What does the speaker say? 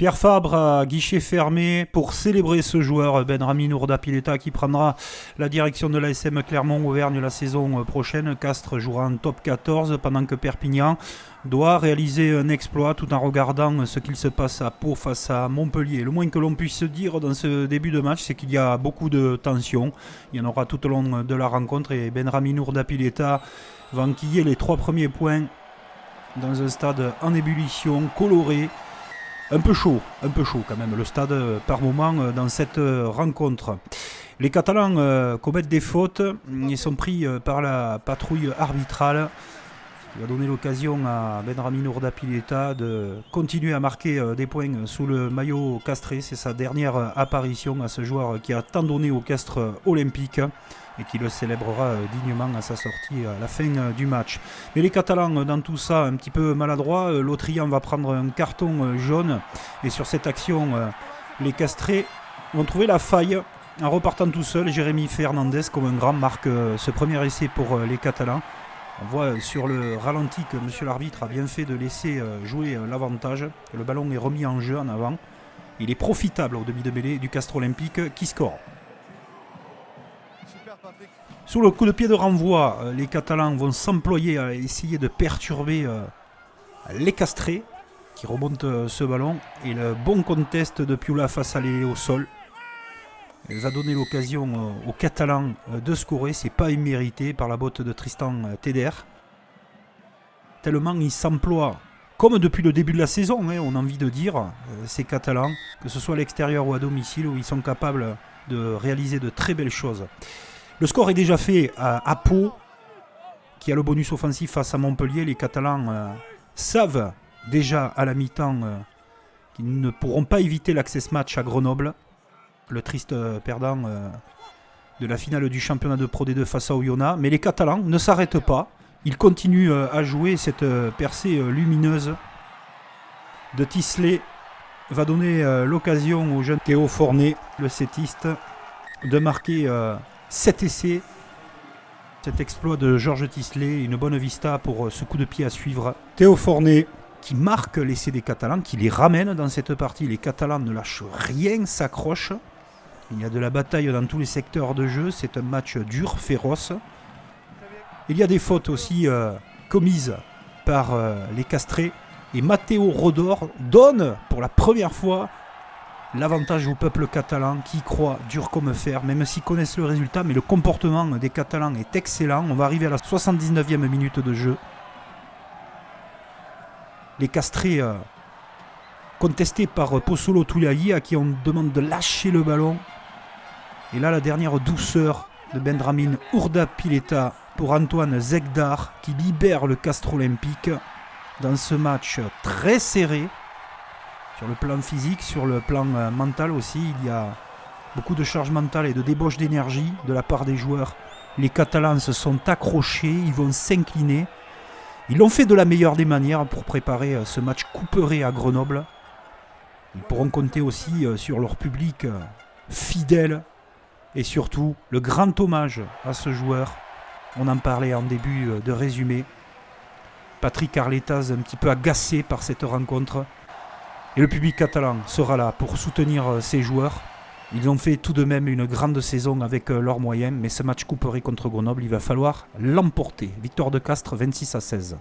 Pierre Fabre à guichet fermé pour célébrer ce joueur Benramin Ourda-Pileta qui prendra la direction de l'ASM Clermont-Auvergne la saison prochaine. Castres jouera en top 14 pendant que Perpignan doit réaliser un exploit tout en regardant ce qu'il se passe à Pau face à Montpellier. Le moins que l'on puisse dire dans ce début de match, c'est qu'il y a beaucoup de tension. Il y en aura tout au long de la rencontre et Benramin Ourda-Pileta va enquiller les 3 premiers points dans un stade en ébullition, coloré. Un peu chaud quand même, le stade par moment dans cette rencontre. Les Catalans commettent des fautes, ils sont pris par la patrouille arbitrale. Il va donner l'occasion à Benramin Ourda-Pileta de continuer à marquer des points sous le maillot castré. C'est sa dernière apparition à ce joueur qui a tant donné au Castres olympique et qui le célébrera dignement à sa sortie à la fin du match. Mais les Catalans, dans tout ça, un petit peu maladroits. L'Autrian va prendre un carton jaune. Et sur cette action, les Castrés vont trouver la faille. En repartant tout seul, Jérémy Fernandez, comme un grand, marque ce premier essai pour les Catalans. On voit sur le ralenti que monsieur l'arbitre a bien fait de laisser jouer l'avantage. Le ballon est remis en jeu en avant. Il est profitable au demi de mêlée du Castres olympique qui score. Sous le coup de pied de renvoi, les Catalans vont s'employer à essayer de perturber les Castrés qui remontent ce ballon. Et le bon contest de Pioula face à l'ailier au sol. Il va donner l'occasion aux Catalans de scorer. C'est pas immérité par la botte de Tristan Teder. Tellement ils s'emploient, comme depuis le début de la saison, on a envie de dire, ces Catalans, que ce soit à l'extérieur ou à domicile, où ils sont capables de réaliser de très belles choses. Le score est déjà fait à Pau, qui a le bonus offensif face à Montpellier. Les Catalans savent déjà à la mi-temps qu'ils ne pourront pas éviter l'access match à Grenoble. Le triste perdant de la finale du championnat de Pro D2 face à Oyonnax. Mais les Catalans ne s'arrêtent pas. Ils continuent à jouer. Cette percée lumineuse de Tisley va donner l'occasion au jeune Théo Fornet, le sétiste, de marquer 7 essais. Cet exploit de Georges Tisley, une bonne vista pour ce coup de pied à suivre. Théo Fornet qui marque l'essai des Catalans, qui les ramène dans cette partie. Les Catalans ne lâchent rien, s'accrochent. Il y a de la bataille dans tous les secteurs de jeu. C'est un match dur, féroce. Il y a des fautes aussi commises par les Castrés. Et Matteo Rodor donne pour la première fois l'avantage au peuple catalan qui y croit dur comme fer, même s'ils connaissent le résultat. Mais le comportement des Catalans est excellent. On va arriver à la 79e minute de jeu. Les Castrés contestés par Pozzolo Toulayi, à qui on demande de lâcher le ballon. Et là, la dernière douceur de Benramin Ourda-Pileta pour Antoine Zegdar, qui libère le Castres olympique dans ce match très serré. Sur le plan physique, sur le plan mental aussi, il y a beaucoup de charge mentale et de débauche d'énergie de la part des joueurs. Les Catalans se sont accrochés, ils vont s'incliner. Ils l'ont fait de la meilleure des manières pour préparer ce match couperé à Grenoble. Ils pourront compter aussi sur leur public fidèle et surtout le grand hommage à ce joueur. On en parlait en début de résumé. Patrick Arletaz un petit peu agacé par cette rencontre. Et le public catalan sera là pour soutenir ces joueurs. Ils ont fait tout de même une grande saison avec leurs moyens, mais ce match couperé contre Grenoble, il va falloir l'emporter. Victoire de Castres 26-16.